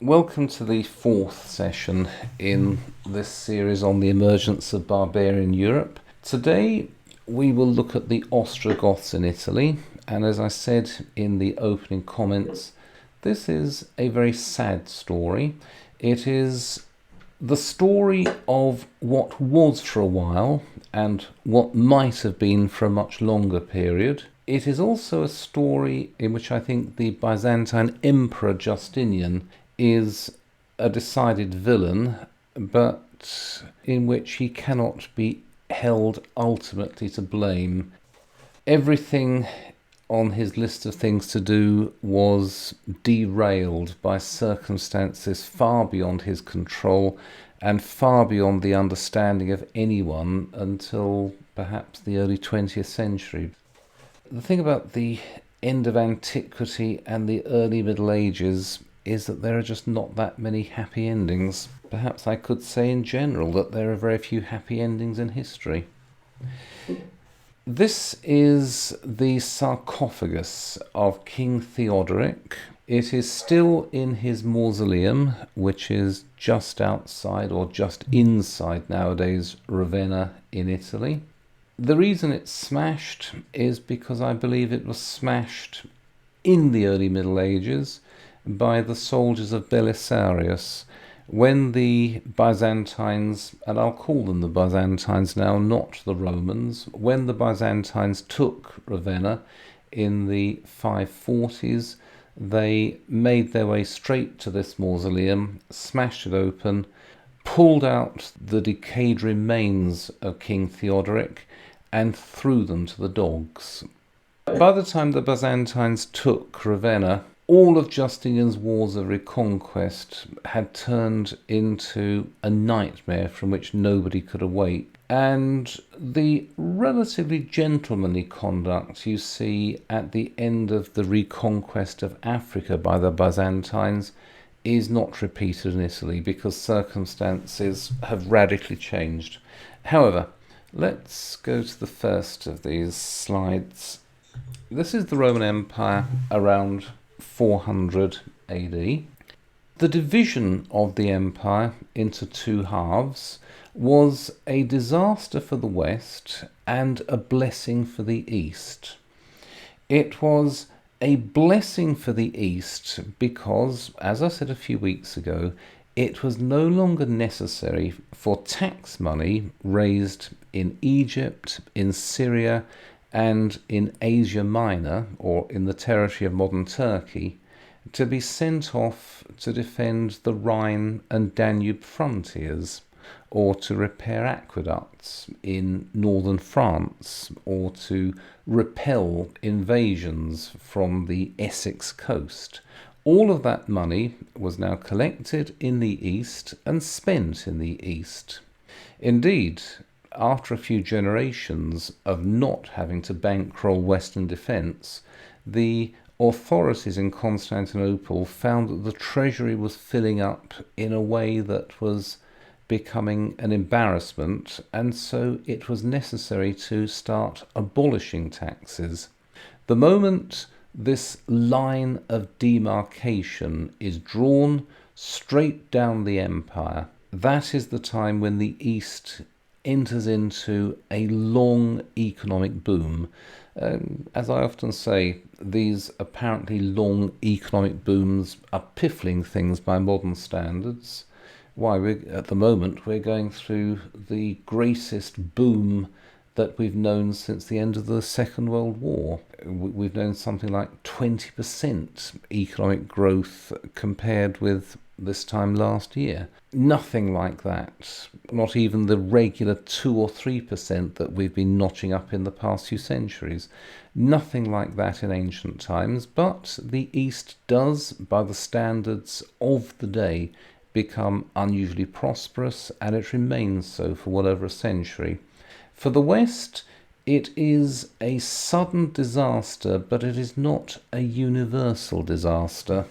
Welcome to the fourth session in this series on the emergence of barbarian Europe. Today we will look at the Ostrogoths in Italy, and as I said in the opening comments, this is a very sad story. It is the story of what was for a while and what might have been for a much longer period. It is also a story in which I think the Byzantine Emperor Justinian is a decided villain, but in which he cannot be held ultimately to blame. Everything on his list of things to do was derailed by circumstances far beyond his control and far beyond the understanding of anyone until perhaps the early 20th century. The thing about the end of antiquity and the early Middle Ages is that there are just not that many happy endings. Perhaps I could say in general that there are very few happy endings in history. This is the sarcophagus of King Theodoric. It is still in his mausoleum, which is just outside or just inside nowadays Ravenna in Italy. The reason it's smashed is because I believe it was smashed in the early Middle Ages by the soldiers of Belisarius when the Byzantines, and I'll call them the Byzantines now, not the Romans, when the Byzantines took Ravenna in the 540s, they made their way straight to this mausoleum, smashed it open, pulled out the decayed remains of King Theodoric and threw them to the dogs. By the time the Byzantines took Ravenna, all of Justinian's wars of reconquest had turned into a nightmare from which nobody could awake. And the relatively gentlemanly conduct you see at the end of the reconquest of Africa by the Byzantines is not repeated in Italy because circumstances have radically changed. However, let's go to the first of these slides. This is the Roman Empire around 400 AD. The division of the empire into two halves was a disaster for the West and a blessing for the East. It was a blessing for the East because, as I said a few weeks ago, it was no longer necessary for tax money raised in Egypt, in Syria, and in Asia Minor, or in the territory of modern Turkey, to be sent off to defend the Rhine and Danube frontiers, or to repair aqueducts in northern France, or to repel invasions from the Essex coast. All of that money was now collected in the East and spent in the East. Indeed, after a few generations of not having to bankroll Western defence, the authorities in Constantinople found that the treasury was filling up in a way that was becoming an embarrassment, and so it was necessary to start abolishing taxes. The moment this line of demarcation is drawn straight down the empire, that is the time when the East enters into a long economic boom. As I often say, these apparently long economic booms are piffling things by modern standards. Why, at the moment, we're going through the greatest boom that we've known since the end of the Second World War. We've known something like 20% economic growth compared with this time last year. Nothing like that. Not even the regular 2 or 3% that we've been notching up in the past few centuries. Nothing like that in ancient times, but the East does, by the standards of the day, become unusually prosperous, and it remains so for well over a century. For the West, it is a sudden disaster, but it is not a universal disaster.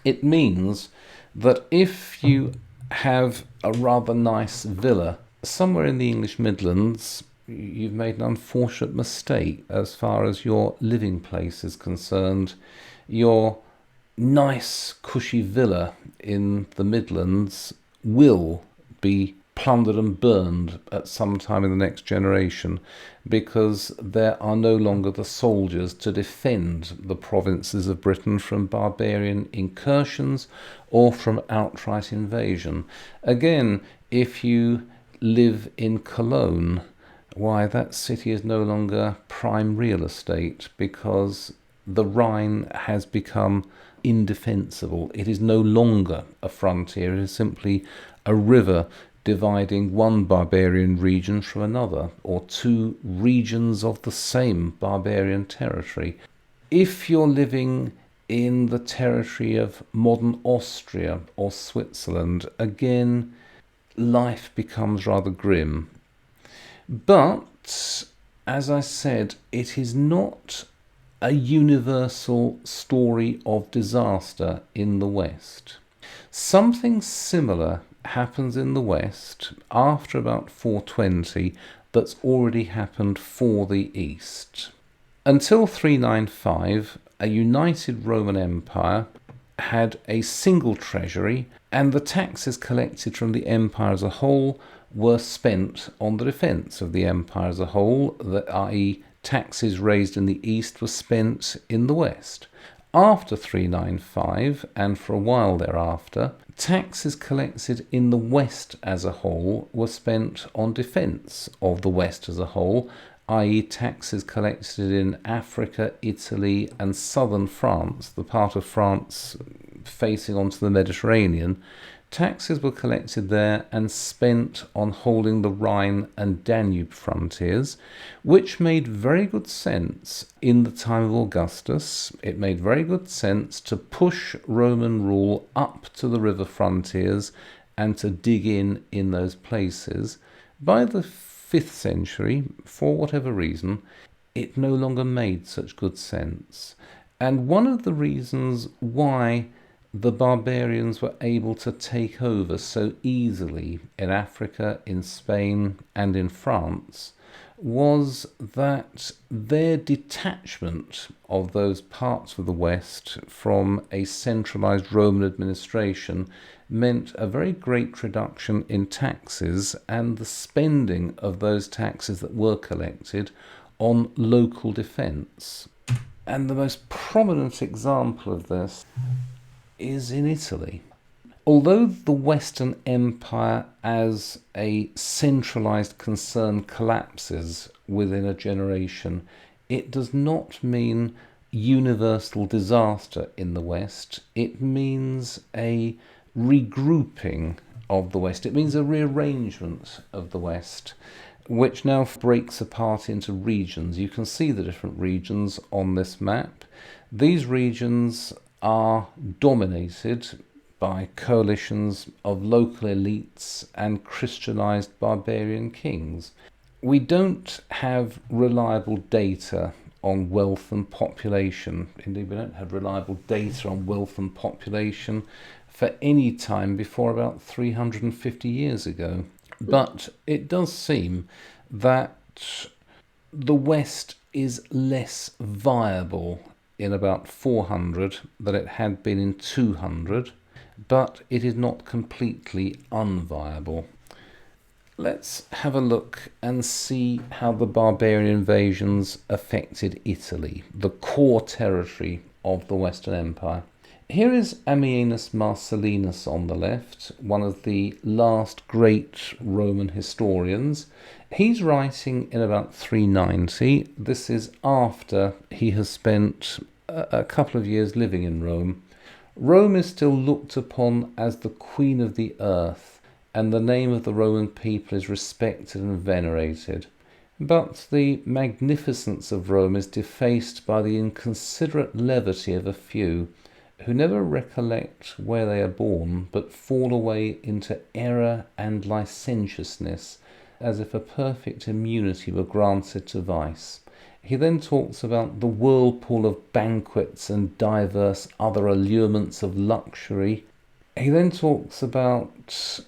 It means that if you have a rather nice villa somewhere in the English Midlands, you've made an unfortunate mistake as far as your living place is concerned. Your nice cushy villa in the Midlands will be plundered and burned at some time in the next generation, because there are no longer the soldiers to defend the provinces of Britain from barbarian incursions or from outright invasion. Again, if you live in Cologne, why, that city is no longer prime real estate, because the Rhine has become indefensible. It is no longer a frontier, it is simply a river dividing one barbarian region from another, or two regions of the same barbarian territory. If you're living in the territory of modern Austria or Switzerland, again, life becomes rather grim. But, as I said, it is not a universal story of disaster in the West. Something similar happens in the West after about 420 that's already happened for the East. Until 395, a united Roman Empire had a single treasury, and the taxes collected from the empire as a whole were spent on the defence of the empire as a whole, i.e. taxes raised in the East were spent in the West. After 395, and for a while thereafter, taxes collected in the West as a whole were spent on defence of the West as a whole, i.e. taxes collected in Africa, Italy and southern France, the part of France facing onto the Mediterranean. Taxes were collected there and spent on holding the Rhine and Danube frontiers, which made very good sense in the time of Augustus. It made very good sense to push Roman rule up to the river frontiers and to dig in those places. By the 5th century, for whatever reason, it no longer made such good sense. And one of the reasons why the barbarians were able to take over so easily in Africa, in Spain and in France was that their detachment of those parts of the West from a centralized Roman administration meant a very great reduction in taxes and the spending of those taxes that were collected on local defence. And the most prominent example of this is in Italy. Although the Western Empire as a centralized concern collapses within a generation, it does not mean universal disaster in the West. It means a regrouping of the West. It means a rearrangement of the West, which now breaks apart into regions. You can see the different regions on this map. These regions are dominated by coalitions of local elites and Christianized barbarian kings. We don't have reliable data on wealth and population. Indeed, we don't have reliable data on wealth and population for any time before about 350 years ago. But it does seem that the West is less viable in about 400 than it had been in 200, but it is not completely unviable. Let's have a look and see how the barbarian invasions affected Italy, the core territory of the Western Empire. Here is Ammianus Marcellinus on the left, one of the last great Roman historians. He's writing in about 390. This is after he has spent a couple of years living in Rome. Rome is still looked upon as the queen of the earth, and the name of the Roman people is respected and venerated. But the magnificence of Rome is defaced by the inconsiderate levity of a few, who never recollect where they are born, but fall away into error and licentiousness, as if a perfect immunity were granted to vice. He then talks about the whirlpool of banquets and diverse other allurements of luxury. He then talks about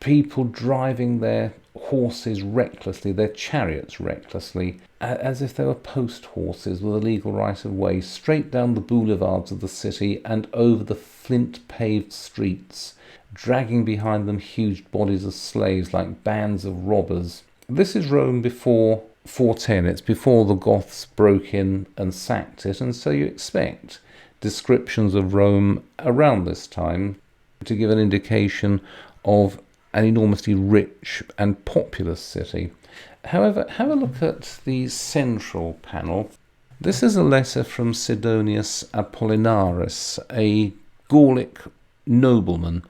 people driving their horses recklessly, their chariots recklessly, as if they were post horses with a legal right of way, straight down the boulevards of the city and over the flint-paved streets, dragging behind them huge bodies of slaves like bands of robbers. This is Rome before 410. It's before the Goths broke in and sacked it, and so you expect descriptions of Rome around this time to give an indication of an enormously rich and populous city. However, have a look at the central panel. This is a letter from Sidonius Apollinaris, a Gallic nobleman.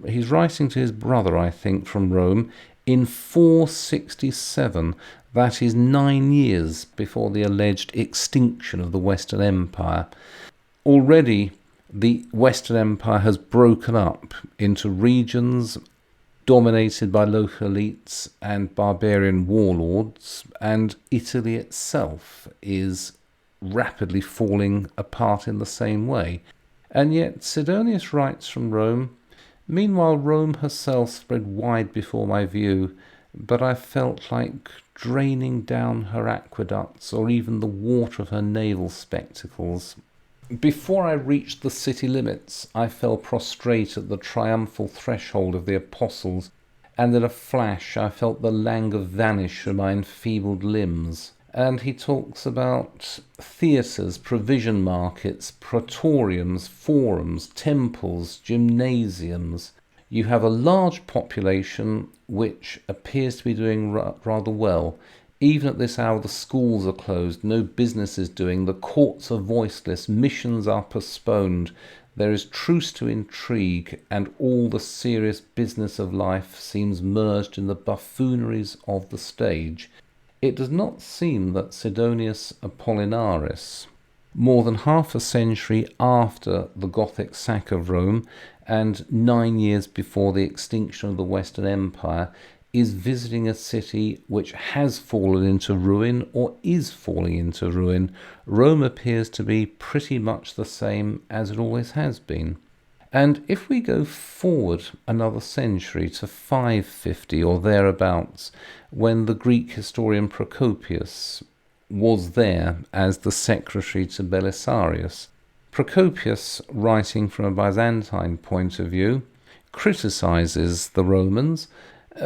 He's writing to his brother, I think, from Rome in 467. That is 9 years before the alleged extinction of the Western Empire. Already, the Western Empire has broken up into regions dominated by local elites and barbarian warlords, and Italy itself is rapidly falling apart in the same way. And yet Sidonius writes from Rome, "Meanwhile Rome herself spread wide before my view, but I felt like draining down her aqueducts or even the water of her naval spectacles. Before I reached the city limits, I fell prostrate at the triumphal threshold of the apostles, and in a flash I felt the languor vanish from my enfeebled limbs." And he talks about theatres, provision markets, praetoriums, forums, temples, gymnasiums. You have a large population which appears to be doing rather well. Even at this hour the schools are closed, no business is doing, the courts are voiceless, missions are postponed, there is truce to intrigue, and all the serious business of life seems merged in the buffooneries of the stage. It does not seem that Sidonius Apollinaris, more than half a century after the Gothic sack of Rome and 9 years before the extinction of the Western Empire, is visiting a city which has fallen into ruin or is falling into ruin. Rome appears to be pretty much the same as it always has been. And if we go forward another century to 550 or thereabouts, when the Greek historian Procopius was there as the secretary to Belisarius, Procopius, writing from a Byzantine point of view, criticizes the Romans,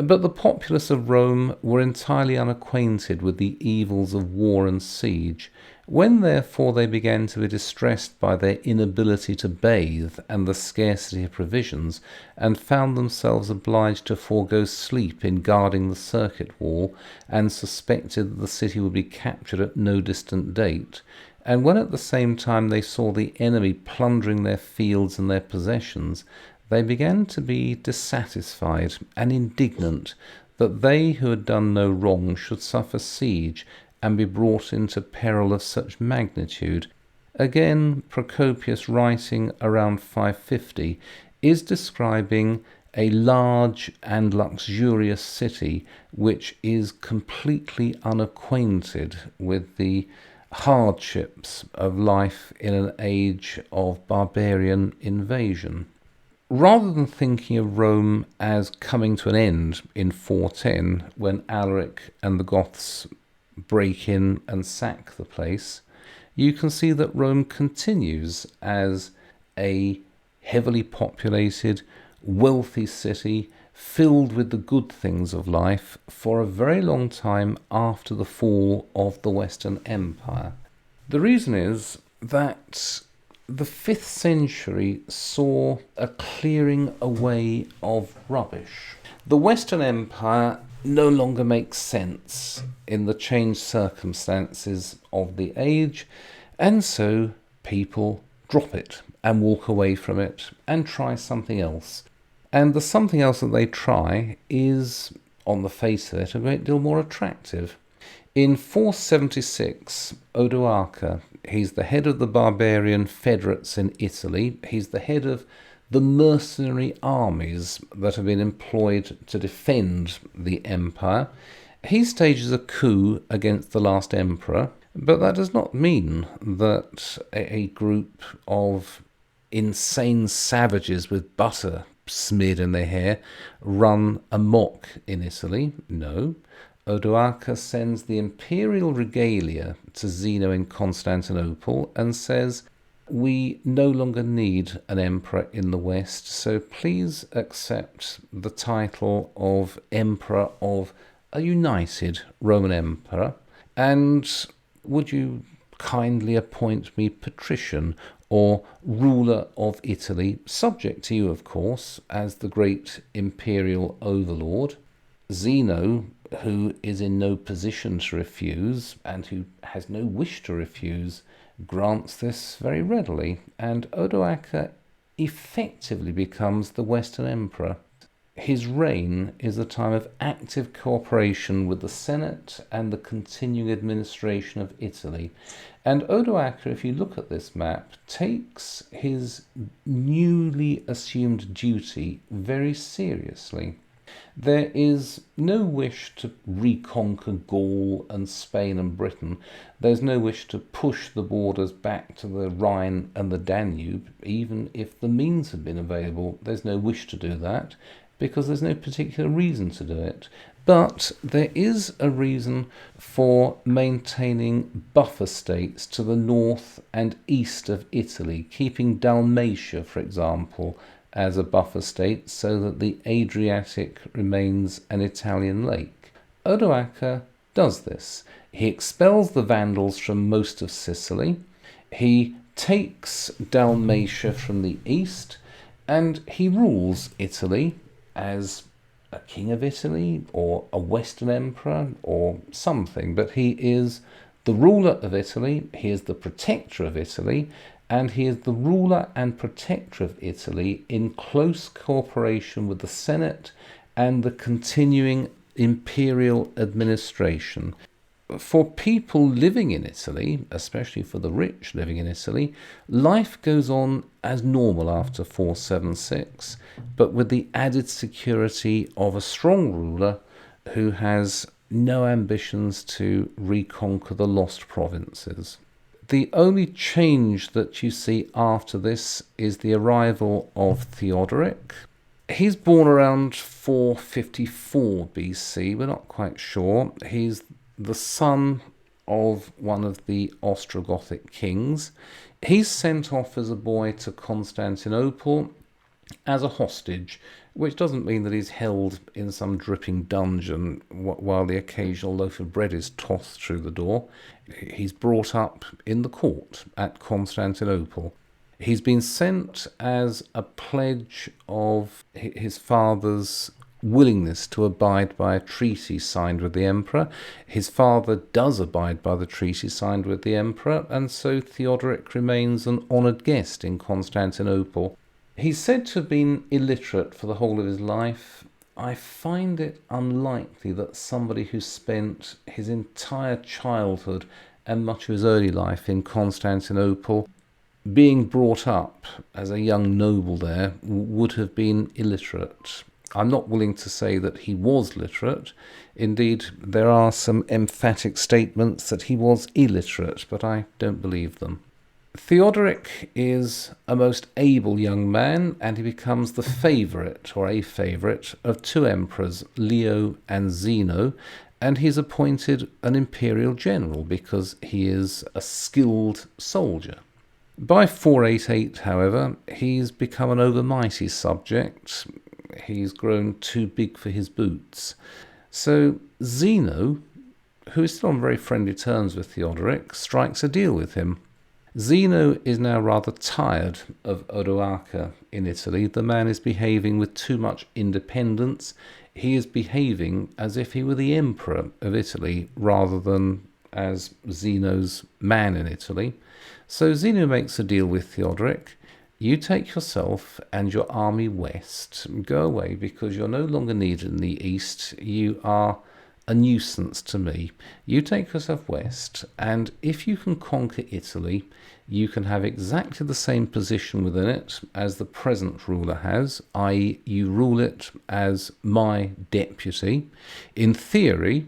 but the populace of Rome were entirely unacquainted with the evils of war and siege. When therefore they began to be distressed by their inability to bathe and the scarcity of provisions, and found themselves obliged to forego sleep in guarding the circuit wall, and suspected that the city would be captured at no distant date, and when at the same time they saw the enemy plundering their fields and their possessions, they began to be dissatisfied and indignant that they who had done no wrong should suffer siege and be brought into peril of such magnitude. Again, Procopius, writing around 550, is describing a large and luxurious city which is completely unacquainted with the hardships of life in an age of barbarian invasion. Rather than thinking of Rome as coming to an end in 410, when Alaric and the Goths break in and sack the place, you can see that Rome continues as a heavily populated, wealthy city filled with the good things of life for a very long time after the fall of the Western Empire. The reason is that the 5th century saw a clearing away of rubbish. The Western Empire no longer makes sense in the changed circumstances of the age, and so people drop it and walk away from it and try something else. And the something else that they try is, on the face of it, a great deal more attractive. In 476, Odoacer, he's the head of the barbarian federates in Italy. He's the head of the mercenary armies that have been employed to defend the empire. He stages a coup against the last emperor, but that does not mean that a group of insane savages with butter smeared in their hair, run amok in Italy. No. Odoacer sends the imperial regalia to Zeno in Constantinople and says, we no longer need an emperor in the West, so please accept the title of Emperor of a united Roman Empire, and would you kindly appoint me patrician or ruler of Italy, subject to you, of course, as the great imperial overlord. Zeno, who is in no position to refuse and who has no wish to refuse, grants this very readily, and Odoacer effectively becomes the Western Emperor. His reign is a time of active cooperation with the Senate and the continuing administration of Italy. And Odoacer, if you look at this map, takes his newly assumed duty very seriously. There is no wish to reconquer Gaul and Spain and Britain. There's no wish to push the borders back to the Rhine and the Danube, even if the means had been available. There's no wish to do that, because there's no particular reason to do it. But there is a reason for maintaining buffer states to the north and east of Italy, keeping Dalmatia, for example, as a buffer state so that the Adriatic remains an Italian lake. Odoacer does this. He expels the Vandals from most of Sicily. He takes Dalmatia from the east, and he rules Italy as a king of Italy or a Western emperor or something, but he is the ruler of Italy, he is the protector of Italy, and he is the ruler and protector of Italy in close cooperation with the Senate and the continuing imperial administration. For people living in Italy, especially for the rich living in Italy, life goes on as normal after 476, but with the added security of a strong ruler who has no ambitions to reconquer the lost provinces. The only change that you see after this is the arrival of Theodoric. He's born around 454 BC, we're not quite sure. He's the son of one of the Ostrogothic kings. He's sent off as a boy to Constantinople as a hostage, which doesn't mean that he's held in some dripping dungeon while the occasional loaf of bread is tossed through the door. He's brought up in the court at Constantinople. He's been sent as a pledge of his father's willingness to abide by a treaty signed with the emperor. His father does abide by the treaty signed with the emperor, and so Theodoric remains an honoured guest in Constantinople. He's said to have been illiterate for the whole of his life. I find it unlikely that somebody who spent his entire childhood and much of his early life in Constantinople, being brought up as a young noble there, would have been illiterate. I'm not willing to say that he was literate. Indeed, there are some emphatic statements that he was illiterate, but I don't believe them. Theodoric is a most able young man, and he becomes the favourite, or a favourite, of two emperors, Leo and Zeno, and he's appointed an imperial general because he is a skilled soldier. By 488, however, he's become an overmighty subject. He's grown too big for his boots. So Zeno, who is still on very friendly terms with Theodoric, strikes a deal with him. Zeno is now rather tired of Odoacer in Italy. The man is behaving with too much independence. He is behaving as if he were the emperor of Italy rather than as Zeno's man in Italy. So Zeno makes a deal with Theodoric. You take yourself and your army west. Go away because you're no longer needed in the east. You are a nuisance to me. You take yourself west, and if you can conquer Italy, you can have exactly the same position within it as the present ruler has, i.e. you rule it as my deputy. In theory,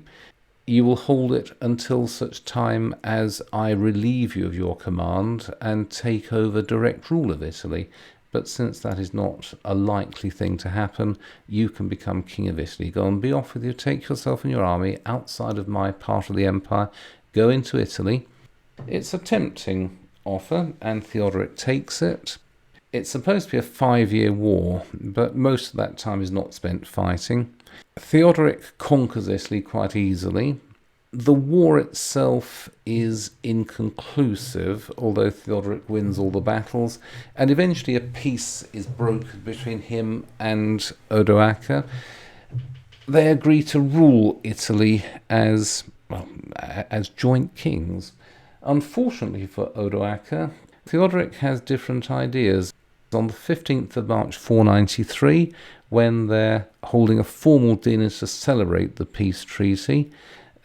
you will hold it until such time as I relieve you of your command and take over direct rule of Italy. but since that is not a likely thing to happen, you can become king of Italy. Go and be off with you, take yourself and your army outside of my part of the empire, go into Italy. It's a tempting offer, and Theodoric takes it. It's supposed to be a 5-year war, but most of that time is not spent fighting. Theodoric conquers Italy quite easily. The war itself is inconclusive, although Theodoric wins all the battles, and eventually a peace is brokered between him and Odoacer. They agree to rule Italy as joint kings. Unfortunately for Odoacer, Theodoric has different ideas. On the 15th of March 493, when they're holding a formal dinner to celebrate the peace treaty,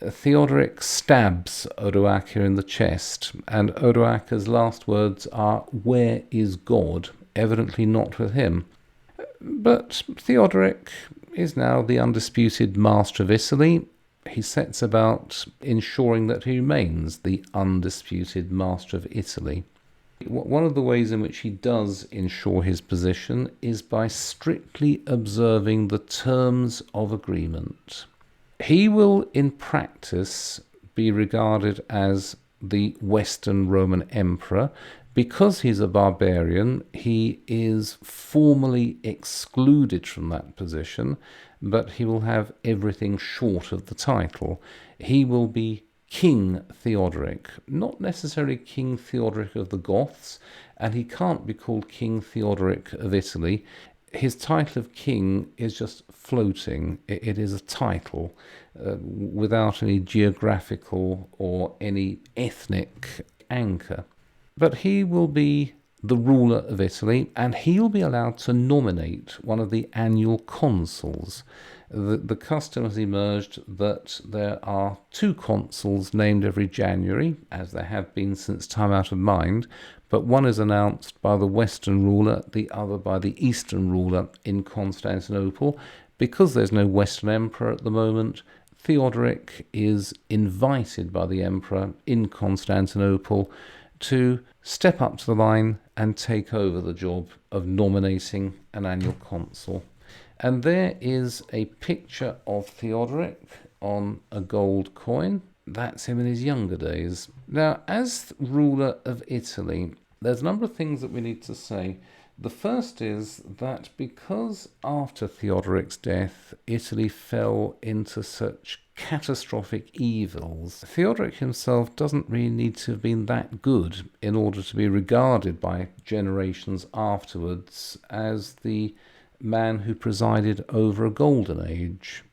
Theodoric stabs Odoacer in the chest, and Odoacer's last words are, "Where is God?" evidently not with him. But Theodoric is now the undisputed master of Italy. He sets about ensuring that he remains the undisputed master of Italy. One of the ways in which he does ensure his position is by strictly observing the terms of agreement. He will, in practice, be regarded as the Western Roman Emperor. Because he's a barbarian, he is formally excluded from that position, but he will have everything short of the title. He will be King Theodoric, not necessarily King Theodoric of the Goths, and he can't be called King Theodoric of Italy. His title of king is just floating. It is a title without any geographical or any ethnic anchor. But he will be the ruler of Italy, and he'll be allowed to nominate one of the annual consuls. The custom has emerged that there are 2 consuls named every January, as there have been since time out of mind, but one is announced by the Western ruler, the other by the Eastern ruler in Constantinople. Because there's no Western emperor at the moment, Theodoric is invited by the emperor in Constantinople to step up to the line and take over the job of nominating an annual consul. And there is a picture of Theodoric on a gold coin. That's him in his younger days. Now, as ruler of Italy, there's a number of things that we need to say. The first is that because after Theodoric's death, Italy fell into such catastrophic evils, Theodoric himself doesn't really need to have been that good in order to be regarded by generations afterwards as the man who presided over a golden age.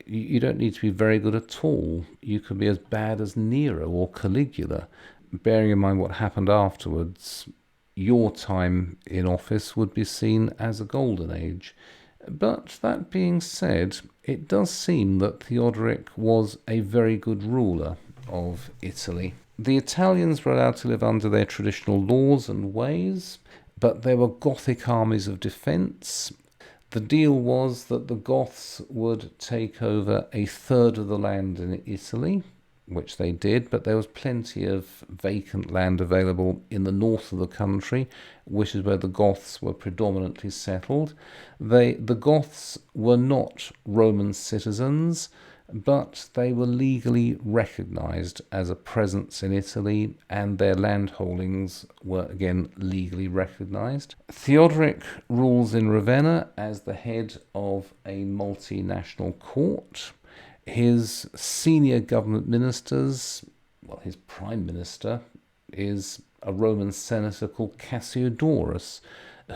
You don't need to be very good at all. You can be as bad as Nero or Caligula. Bearing in mind what happened afterwards, your time in office would be seen as a golden age. But that being said, it does seem that Theodoric was a very good ruler of Italy. The Italians were allowed to live under their traditional laws and ways, but there were Gothic armies of defence. The deal was that the Goths would take over a third of the land in Italy, which they did, but there was plenty of vacant land available in the north of the country, which is where the Goths were predominantly settled. The Goths were not Roman citizens, but they were legally recognised as a presence in Italy, and their land holdings were again legally recognised. Theodoric rules in Ravenna as the head of a multinational court. His senior government ministers, well, his prime minister is a Roman senator called Cassiodorus,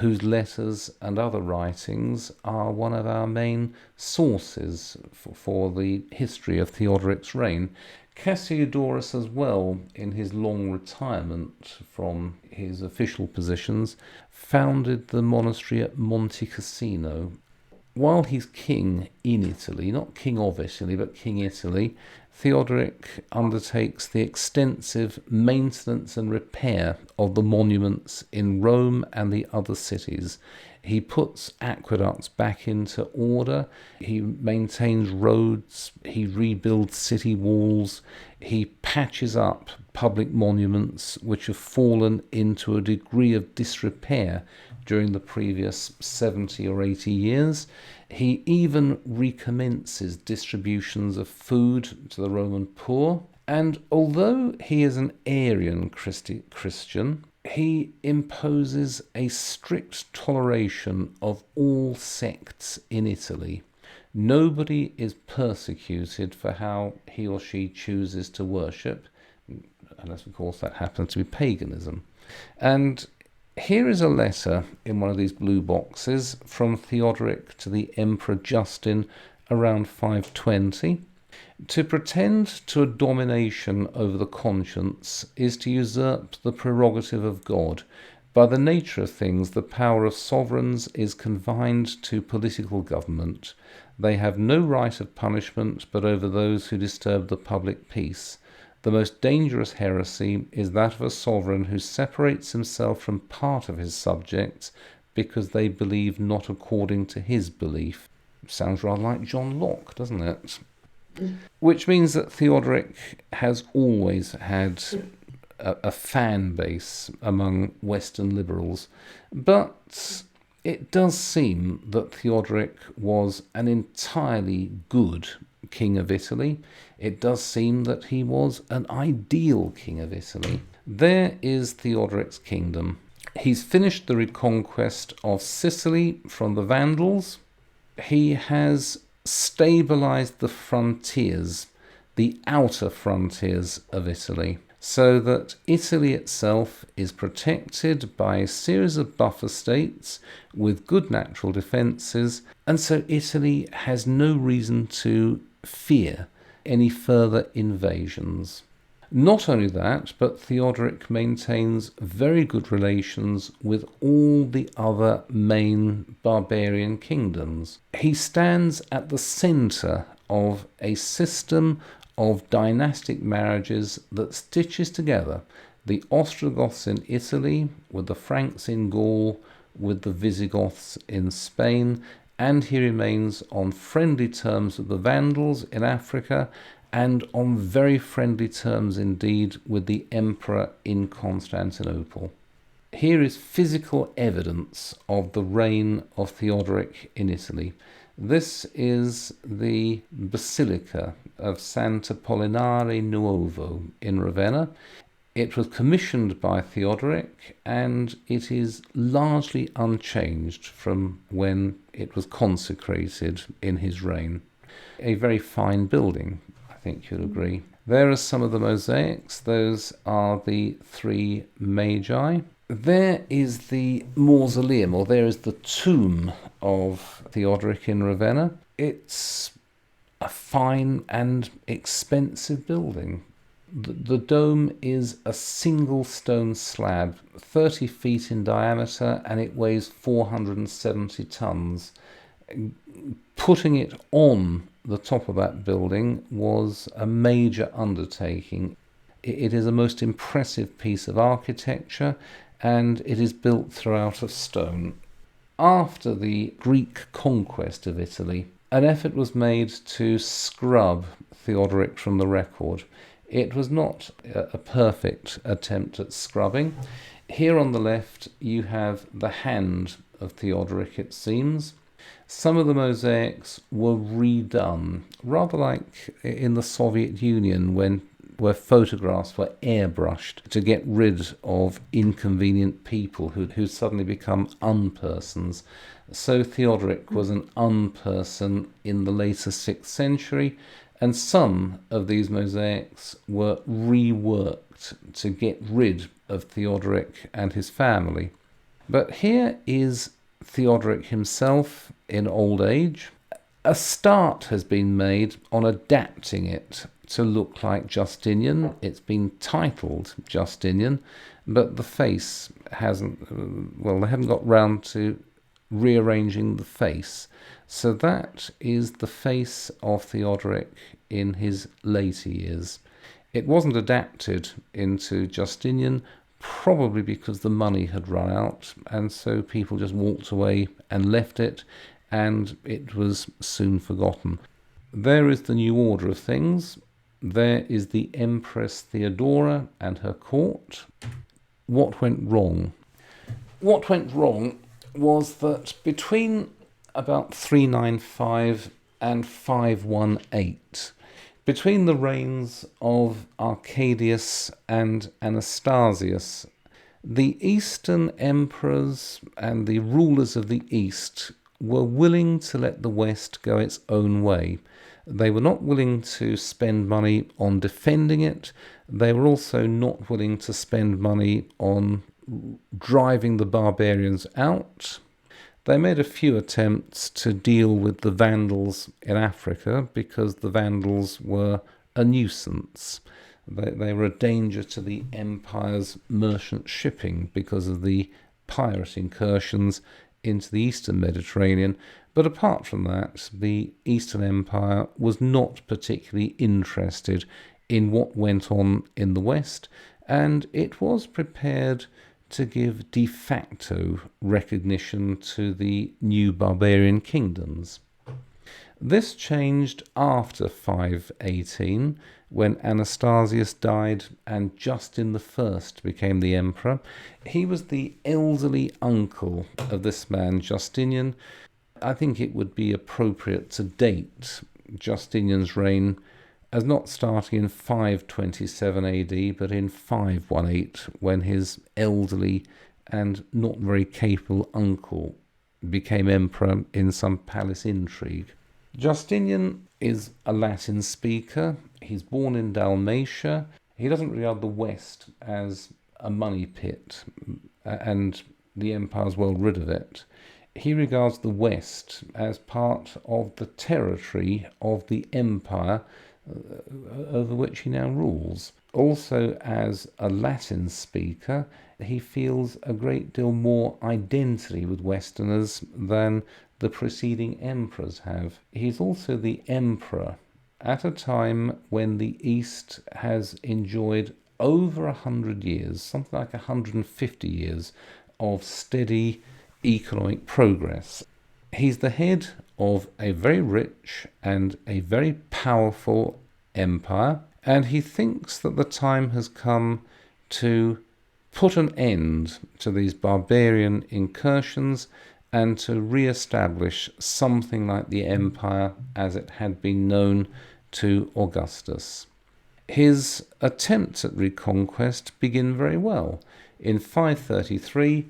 whose letters and other writings are one of our main sources for the history of Theodoric's reign. Cassiodorus as well, in his long retirement from his official positions, founded the monastery at Monte Cassino. While he's king in Italy, not king of Italy, but king Italy, Theodoric undertakes the extensive maintenance and repair of the monuments in Rome and the other cities. He puts aqueducts back into order. He maintains roads. He rebuilds city walls. He patches up public monuments which have fallen into a degree of disrepair during the previous 70 or 80 years. He even recommences distributions of food to the Roman poor. And although he is an Arian Christian, he imposes a strict toleration of all sects in Italy. Nobody is persecuted for how he or she chooses to worship, unless, of course, that happens to be paganism. And here is a letter in one of these blue boxes from Theodoric to the Emperor Justin around 520. To pretend to a domination over the conscience is to usurp the prerogative of God. By the nature of things, the power of sovereigns is confined to political government. They have no right of punishment but over those who disturb the public peace. The most dangerous heresy is that of a sovereign who separates himself from part of his subjects because they believe not according to his belief. Sounds rather like John Locke, doesn't it? Which means that Theodoric has always had a fan base among Western liberals. But it does seem that Theodoric was an entirely good king of Italy. It does seem that he was an ideal king of Italy. There is Theodoric's kingdom. He's finished the reconquest of Sicily from the Vandals. He has stabilized the frontiers, the outer frontiers of Italy, so that Italy itself is protected by a series of buffer states with good natural defences, and so Italy has no reason to fear any further invasions. Not only that, but Theodoric maintains very good relations with all the other main barbarian kingdoms. He stands at the centre of a system of dynastic marriages that stitches together the Ostrogoths in Italy with the Franks in Gaul, with the Visigoths in Spain, and he remains on friendly terms with the Vandals in Africa and on very friendly terms indeed with the emperor in Constantinople. Here is physical evidence of the reign of Theodoric in Italy. This is the Basilica of Sant'Apollinare Nuovo in Ravenna. It was commissioned by Theodoric, and it is largely unchanged from when it was consecrated in his reign. A very fine building, I think you'll agree. There are some of the mosaics. Those are the three magi. There is the mausoleum, or there is the tomb of Theodoric in Ravenna. It's a fine and expensive building. The dome is a single stone slab, 30 feet in diameter, and it weighs 470 tons. Putting it on the top of that building was a major undertaking. It is a most impressive piece of architecture, and it is built throughout of stone. After the Greek conquest of Italy, an effort was made to scrub Theodoric from the record. It was not a perfect attempt at scrubbing. Here on the left you have the hand of Theodoric, it seems. Some of the mosaics were redone, rather like in the Soviet Union where photographs were airbrushed to get rid of inconvenient people who suddenly become unpersons. So Theodoric was an unperson in the later 6th century, and some of these mosaics were reworked to get rid of Theodoric and his family. But here is Theodoric himself in old age. A start has been made on adapting it to look like Justinian. It's been titled Justinian, but the face hasn't, they haven't got round to rearranging the face. So that is the face of Theodoric in his later years. It wasn't adapted into Justinian, probably because the money had run out, and so people just walked away and left it, and it was soon forgotten. There is the new order of things. There is the Empress Theodora and her court. What went wrong? What went wrong was that between about 395 and 518, between the reigns of Arcadius and Anastasius, the Eastern emperors and the rulers of the East were willing to let the West go its own way. They were not willing to spend money on defending it. They were also not willing to spend money on driving the barbarians out. They made a few attempts to deal with the Vandals in Africa because the Vandals were a nuisance. They were a danger to the empire's merchant shipping because of the pirate incursions into the Eastern Mediterranean. But apart from that, the Eastern Empire was not particularly interested in what went on in the West, and it was prepared to give de facto recognition to the new barbarian kingdoms. This changed after 518, when Anastasius died and Justin I became the emperor. He was the elderly uncle of this man, Justinian. I think it would be appropriate to date Justinian's reign as not starting in 527 AD, but in 518, when his elderly and not very capable uncle became emperor in some palace intrigue. Justinian is a Latin speaker. He's born in Dalmatia. He doesn't regard the West as a money pit, and the empire's well rid of it. He regards the West as part of the territory of the empire over which he now rules. Also, as a Latin speaker, he feels a great deal more identity with Westerners than the preceding emperors have. He's also the emperor at a time when the East has enjoyed over 100 years, something like 150 years, of steady economic progress. He's the head of a very rich and a very powerful empire, and he thinks that the time has come to put an end to these barbarian incursions and to re-establish something like the empire as it had been known to Augustus. His attempts at reconquest begin very well. In 533,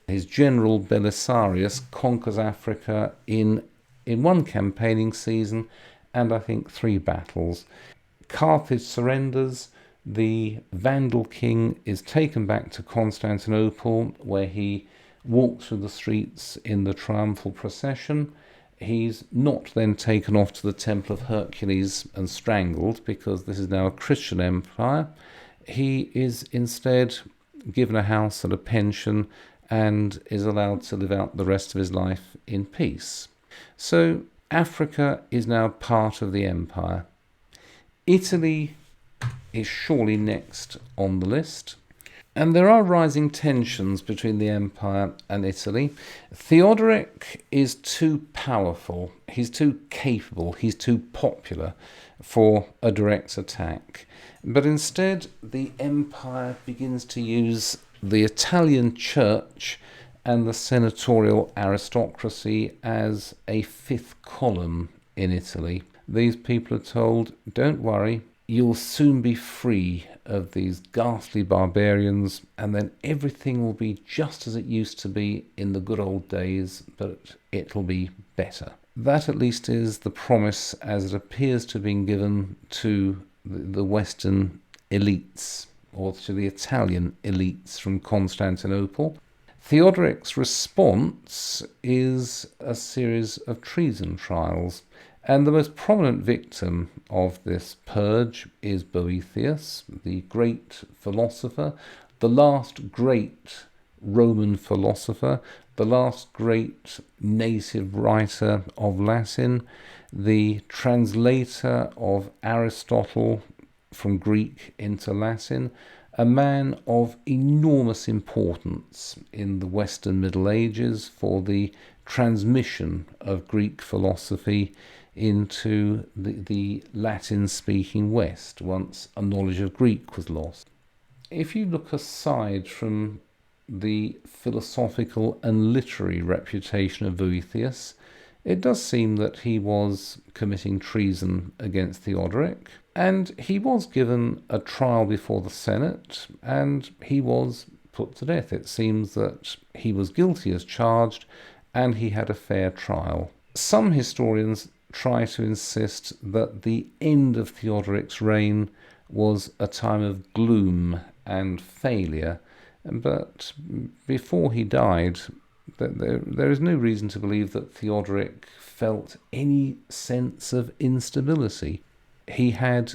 his general Belisarius conquers Africa in one campaigning season and I think 3 battles. Carthage surrenders. The Vandal king is taken back to Constantinople, where he walks through the streets in the triumphal procession. He's not then taken off to the Temple of Hercules and strangled, because this is now a Christian empire. He is instead given a house and a pension and is allowed to live out the rest of his life in peace. So Africa is now part of the empire. Italy is surely next on the list. And there are rising tensions between the empire and Italy. Theodoric is too powerful, he's too capable, he's too popular for a direct attack. But instead, the empire begins to use the Italian church and the senatorial aristocracy as a 5th column in Italy. These people are told, don't worry, you'll soon be free of these ghastly barbarians, and then everything will be just as it used to be in the good old days, but it'll be better. That at least is the promise as it appears to have been given to the Western elites, or to the Italian elites from Constantinople. Theodoric's response is a series of treason trials, and the most prominent victim of this purge is Boethius, the great philosopher, the last great Roman philosopher, the last great native writer of Latin, the translator of Aristotle from Greek into Latin, a man of enormous importance in the Western Middle Ages for the transmission of Greek philosophy into the Latin-speaking West, once a knowledge of Greek was lost. If you look aside from the philosophical and literary reputation of Boethius, it does seem that he was committing treason against Theodoric, and he was given a trial before the Senate, and he was put to death. It seems that he was guilty as charged, and he had a fair trial. Some historians try to insist that the end of Theodoric's reign was a time of gloom and failure, but before he died, there is no reason to believe that Theodoric felt any sense of instability. He had,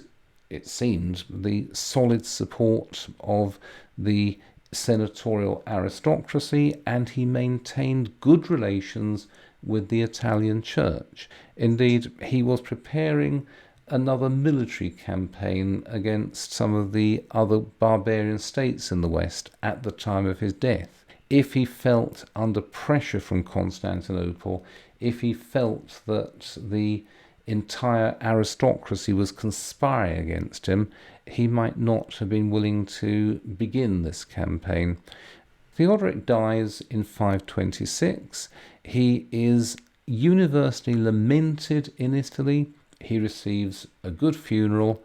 it seemed, the solid support of the senatorial aristocracy, and he maintained good relations with the Italian church. Indeed, he was preparing another military campaign against some of the other barbarian states in the West at the time of his death. If he felt under pressure from Constantinople, if he felt that the entire aristocracy was conspiring against him, he might not have been willing to begin this campaign. Theodoric dies in 526. He is universally lamented in Italy. He receives a good funeral.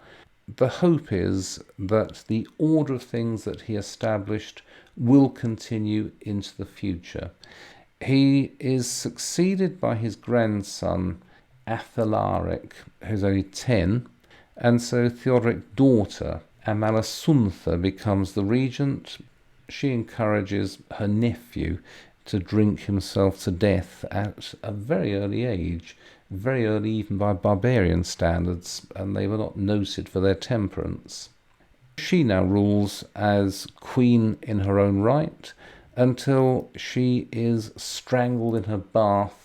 The hope is that the order of things that he established will continue into the future. He is succeeded by his grandson, Athalaric, who's only 10, and so Theodoric's daughter, Amalasuntha, becomes the regent. She encourages her nephew to drink himself to death at a very early age, very early even by barbarian standards, and they were not noted for their temperance. She now rules as queen in her own right until she is strangled in her bath,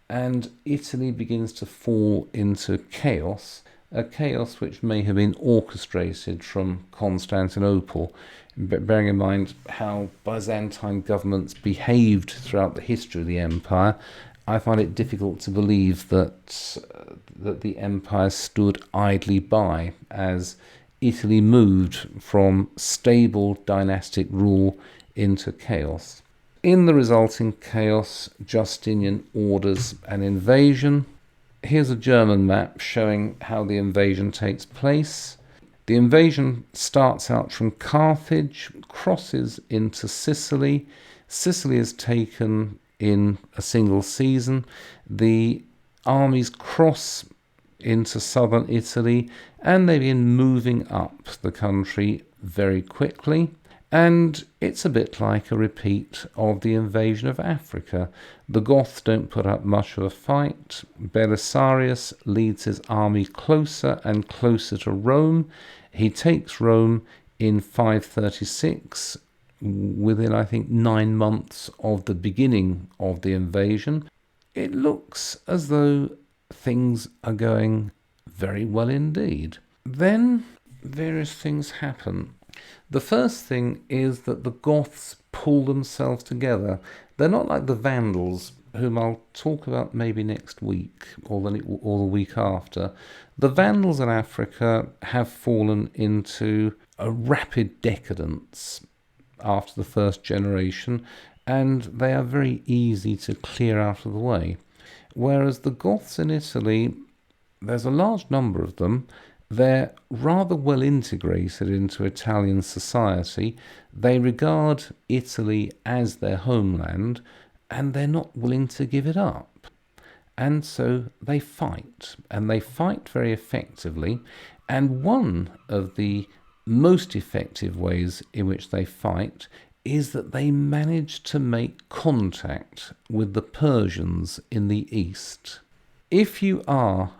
and Italy begins to fall into chaos, a chaos which may have been orchestrated from Constantinople. Bearing in mind how Byzantine governments behaved throughout the history of the empire, I find it difficult to believe that the empire stood idly by as Italy moved from stable dynastic rule into chaos. In the resulting chaos, Justinian orders an invasion. Here's a German map showing how the invasion takes place. The invasion starts out from Carthage, crosses into Sicily. Sicily is taken in a single season. The armies cross into southern Italy, and they begin moving up the country very quickly. And it's a bit like a repeat of the invasion of Africa. The Goths don't put up much of a fight. Belisarius leads his army closer and closer to Rome. He takes Rome in 536, within, I think, 9 months of the beginning of the invasion. It looks as though things are going very well indeed. Then various things happen. The first thing is that the Goths pull themselves together. They're not like the Vandals, whom I'll talk about maybe next week or the week after. The Vandals in Africa have fallen into a rapid decadence after the first generation, and they are very easy to clear out of the way. Whereas the Goths in Italy, there's a large number of them. They're rather well integrated into Italian society. They regard Italy as their homeland, and they're not willing to give it up. And so they fight, and they fight very effectively. And one of the most effective ways in which they fight is that they manage to make contact with the Persians in the east. If you are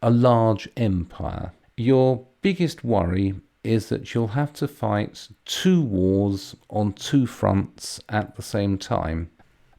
a large empire, your biggest worry is that you'll have to fight 2 wars on 2 fronts at the same time.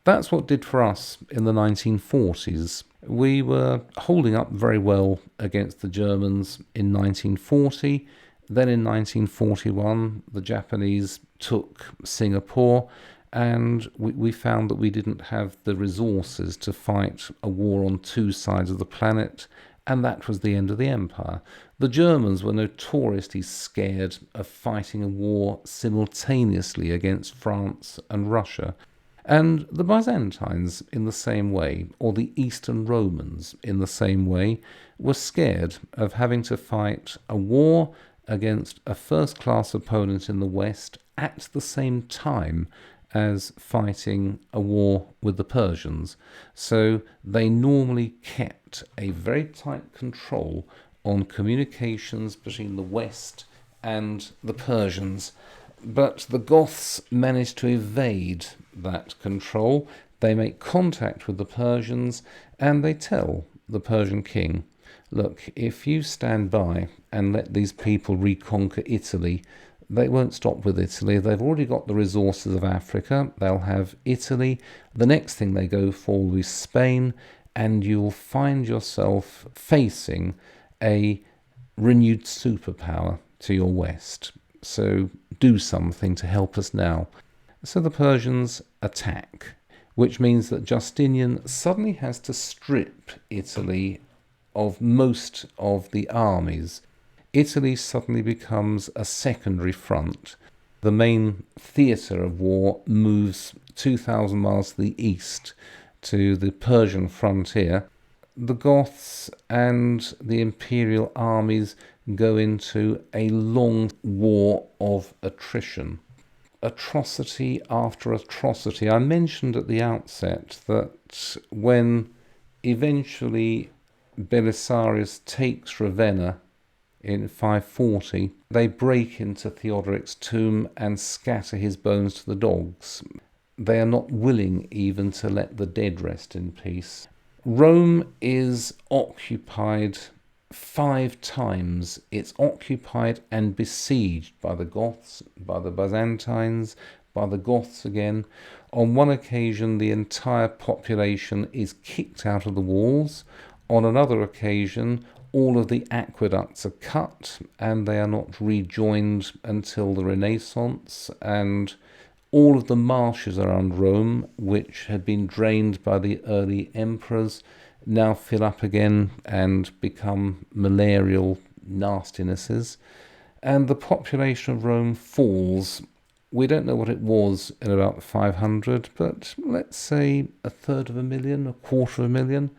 That's what did for us in the 1940s. We were holding up very well against the Germans in 1940. Then in 1941, the Japanese took Singapore, and we found that we didn't have the resources to fight a war on two sides of the planet, and that was the end of the empire. The Germans were notoriously scared of fighting a war simultaneously against France and Russia. And the Byzantines, in the same way, or the Eastern Romans, in the same way, were scared of having to fight a war against a first-class opponent in the West at the same time as fighting a war with the Persians. So they normally kept a very tight control on communications between the West and the Persians. But the Goths managed to evade that control. They make contact with the Persians, and they tell the Persian king, look, if you stand by and let these people reconquer Italy, they won't stop with Italy. They've already got the resources of Africa. They'll have Italy. The next thing they go for will be Spain, and you'll find yourself facing a renewed superpower to your west. So do something to help us now. So the Persians attack, which means that Justinian suddenly has to strip Italy of most of the armies. Italy suddenly becomes a secondary front. The main theatre of war moves 2,000 miles to the east to the Persian frontier. The Goths and the imperial armies go into a long war of attrition. Atrocity after atrocity. I mentioned at the outset that when eventually Belisarius takes Ravenna in 540, they break into Theodoric's tomb and scatter his bones to the dogs. They are not willing even to let the dead rest in peace. Rome is occupied 5 times. It's occupied and besieged by the Goths, by the Byzantines, by the Goths again. On one occasion, the entire population is kicked out of the walls. On another occasion, all of the aqueducts are cut and they are not rejoined until the Renaissance, and all of the marshes around Rome, which had been drained by the early emperors, now fill up again and become malarial nastinesses, and the population of Rome falls. We don't know what it was in about 500, but let's say 1/3 of a million, 1/4 of a million.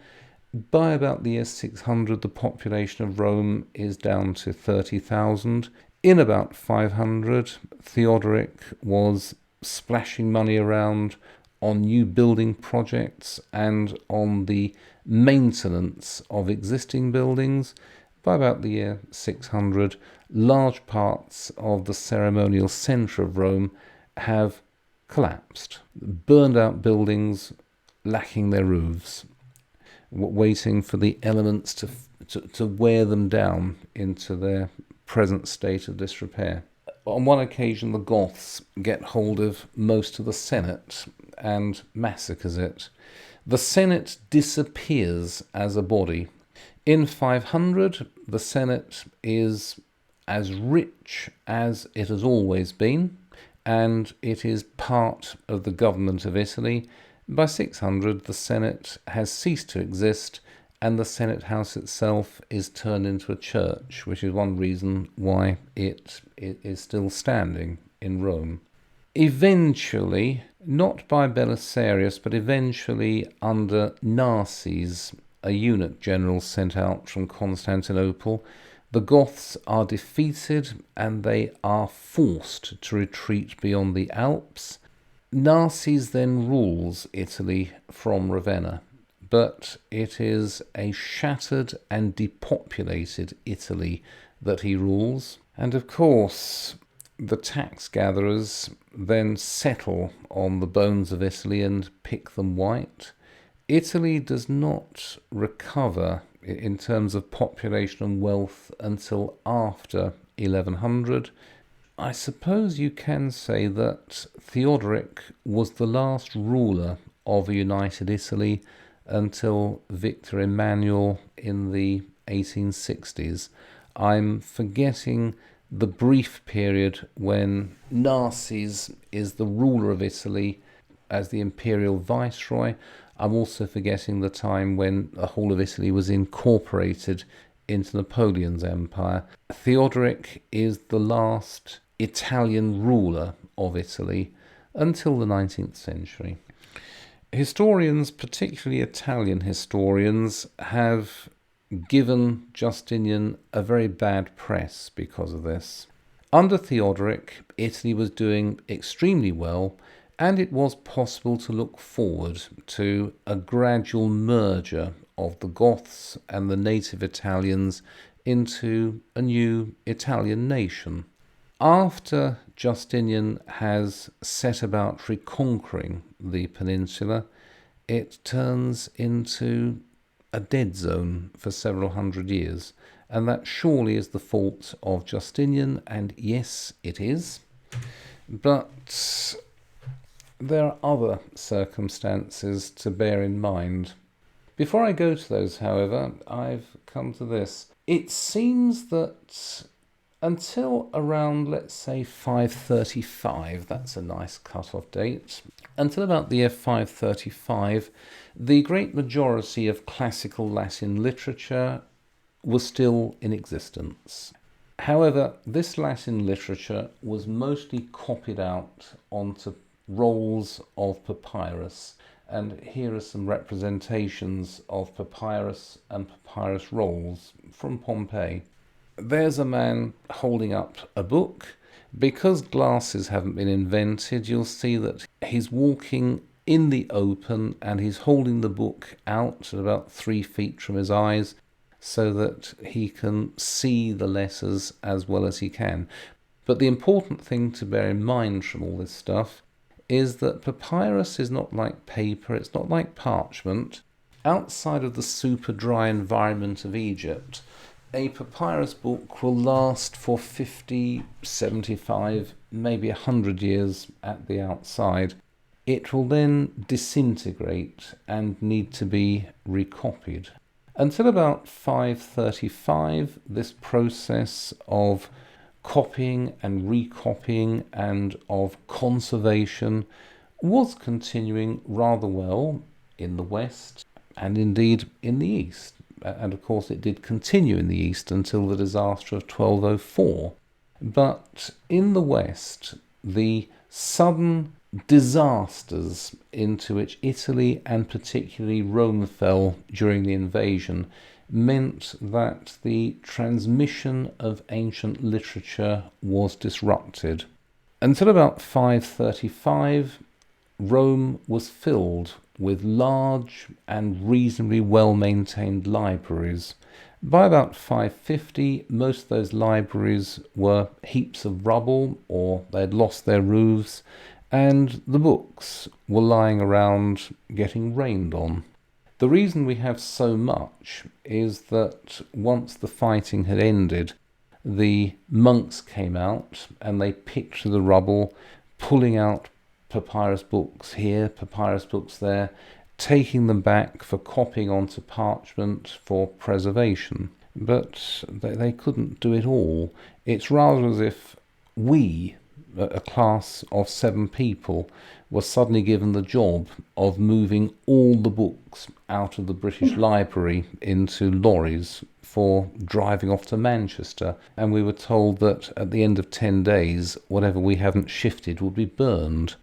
By about the year 600, the population of Rome is down to 30,000. In about 500, Theodoric was splashing money around on new building projects and on the maintenance of existing buildings. By about the year 600, large parts of the ceremonial centre of Rome have collapsed. Burned out buildings lacking their roofs, waiting for the elements to wear them down into their present state of disrepair. On one occasion, the Goths get hold of most of the Senate and massacres it. The Senate disappears as a body. In 500, the Senate is as rich as it has always been, and it is part of the government of Italy. By 600, the Senate has ceased to exist, and the Senate House itself is turned into a church, which is one reason why it is still standing in Rome. Eventually, not by Belisarius, but eventually under Narses, a eunuch general sent out from Constantinople, the Goths are defeated and they are forced to retreat beyond the Alps. Narses then rules Italy from Ravenna, but it is a shattered and depopulated Italy that he rules. And of course, the tax gatherers then settle on the bones of Italy and pick them white. Italy does not recover in terms of population and wealth until after 1100. I suppose you can say that Theodoric was the last ruler of a united Italy until Victor Emmanuel in the 1860s. I'm forgetting the brief period when Narses is the ruler of Italy as the imperial viceroy. I'm also forgetting the time when the whole of Italy was incorporated into Napoleon's empire. Theodoric is the last Italian ruler of Italy until the 19th century. Historians, particularly Italian historians, have given Justinian a very bad press because of this. Under Theodoric, Italy was doing extremely well, and it was possible to look forward to a gradual merger of the Goths and the native Italians into a new Italian nation. After Justinian has set about reconquering the peninsula, it turns into a dead zone for several hundred years, and that surely is the fault of Justinian, and yes, it is. But there are other circumstances to bear in mind. Before I go to those, however, I've come to this. It seems that until around, let's say, 535, that's a nice cut-off date, until about the year 535, the great majority of classical Latin literature was still in existence. However, this Latin literature was mostly copied out onto rolls of papyrus, and here are some representations of papyrus and papyrus rolls from Pompeii. There's a man holding up a book. Because glasses haven't been invented, you'll see that he's walking in the open and he's holding the book out at about 3 feet from his eyes so that he can see the letters as well as he can. But the important thing to bear in mind from all this stuff is that papyrus is not like paper, it's not like parchment. Outside of the super dry environment of Egypt, a papyrus book will last for 50, 75, maybe 100 years at the outside. It will then disintegrate and need to be recopied. Until about 535, this process of copying and recopying and of conservation was continuing rather well in the West and indeed in the East. And of course it did continue in the East until the disaster of 1204. But in the West, the sudden disasters into which Italy and particularly Rome fell during the invasion meant that the transmission of ancient literature was disrupted. Until about 535, Rome was filled with large and reasonably well-maintained libraries. By about 550, most of those libraries were heaps of rubble, or they'd lost their roofs, and the books were lying around getting rained on. The reason we have so much is that once the fighting had ended, the monks came out and they picked through the rubble, pulling out papyrus books here, papyrus books there, taking them back for copying onto parchment for preservation. But they couldn't do it all. It's rather as if we, a class of 7 people, were suddenly given the job of moving all the books out of the British Library into lorries for driving off to Manchester, and we were told that at the end of 10 days, whatever we hadn't shifted would be burned.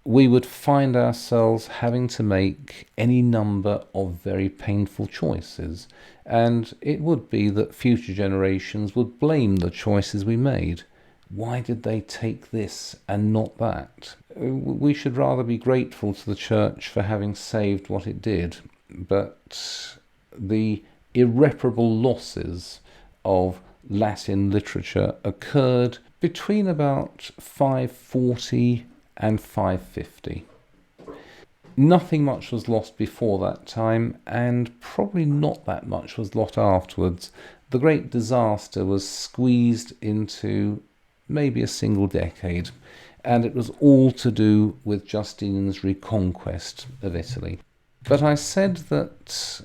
We would find ourselves having to make any number of very painful choices, and it would be that future generations would blame the choices we made. Why did they take this and not that? We should rather be grateful to the Church for having saved what it did, but the irreparable losses of Latin literature occurred between about 540 and 550. Nothing much was lost before that time, and probably not that much was lost afterwards. The great disaster was squeezed into maybe a single decade, and it was all to do with Justinian's reconquest of Italy. But I said that...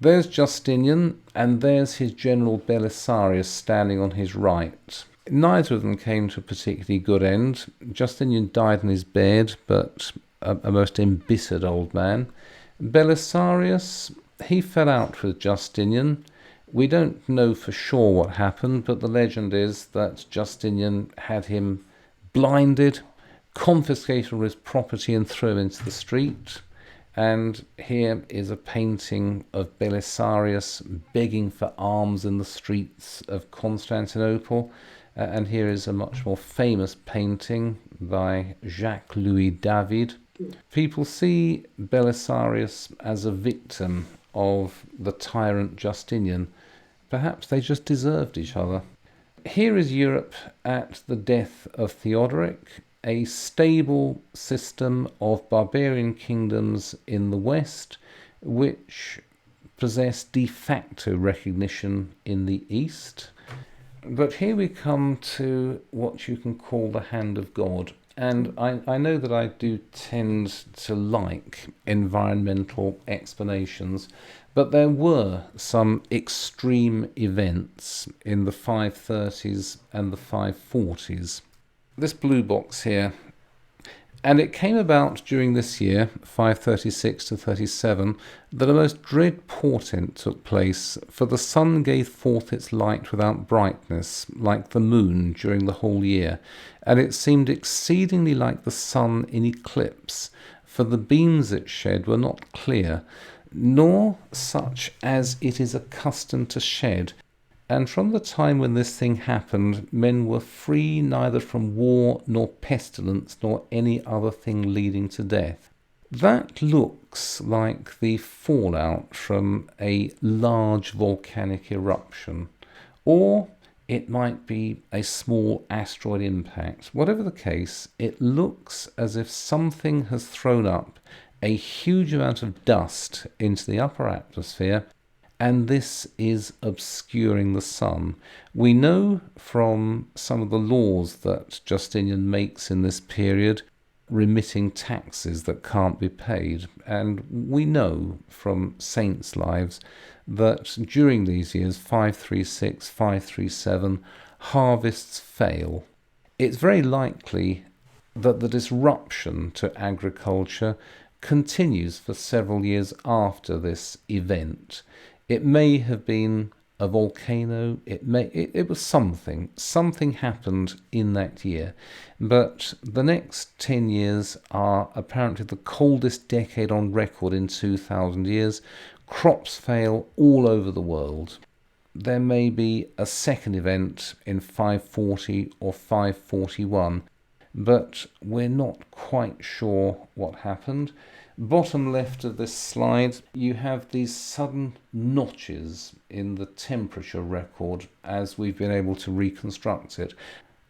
There's Justinian, and there's his general Belisarius standing on his right. Neither of them came to a particularly good end. Justinian died in his bed, but a most embittered old man. Belisarius, he fell out with Justinian. We don't know for sure what happened, but the legend is that Justinian had him blinded, confiscated all his property and threw him into the street. And here is a painting of Belisarius begging for alms in the streets of Constantinople. And here is a much more famous painting by Jacques-Louis David. People see Belisarius as a victim of the tyrant Justinian. Perhaps they just deserved each other. Here is Europe at the death of Theodoric, a stable system of barbarian kingdoms in the West, which possess de facto recognition in the East. But here we come to what you can call the hand of God. And I know that I do tend to like environmental explanations, but there were some extreme events in the 530s and the 540s. This blue box here, and it came about during this year, 536 to 37, that a most dread portent took place, for the sun gave forth its light without brightness, like the moon during the whole year, and it seemed exceedingly like the sun in eclipse, for the beams it shed were not clear, nor such as it is accustomed to shed. And from the time when this thing happened, men were free neither from war nor pestilence nor any other thing leading to death. That looks like the fallout from a large volcanic eruption, or it might be a small asteroid impact. Whatever the case, it looks as if something has thrown up a huge amount of dust into the upper atmosphere, and this is obscuring the sun. We know from some of the laws that Justinian makes in this period, remitting taxes that can't be paid, and we know from saints' lives that during these years, 536, 537, harvests fail. It's very likely that the disruption to agriculture continues for several years after this event. It may have been a volcano, it was something. Something happened in that year. But the next 10 years are apparently the coldest decade on record in 2,000 years. Crops fail all over the world. There may be a second event in 540 or 541, but we're not quite sure what happened. Bottom left of this slide, you have these sudden notches in the temperature record as we've been able to reconstruct it.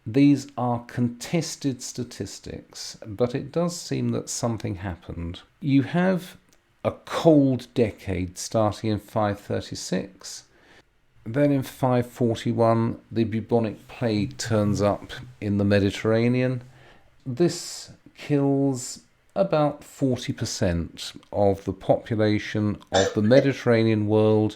These are contested statistics, but it does seem that something happened. You have a cold decade starting in 536. Then in 541, the bubonic plague turns up in the Mediterranean. This kills about 40% of the population of the Mediterranean world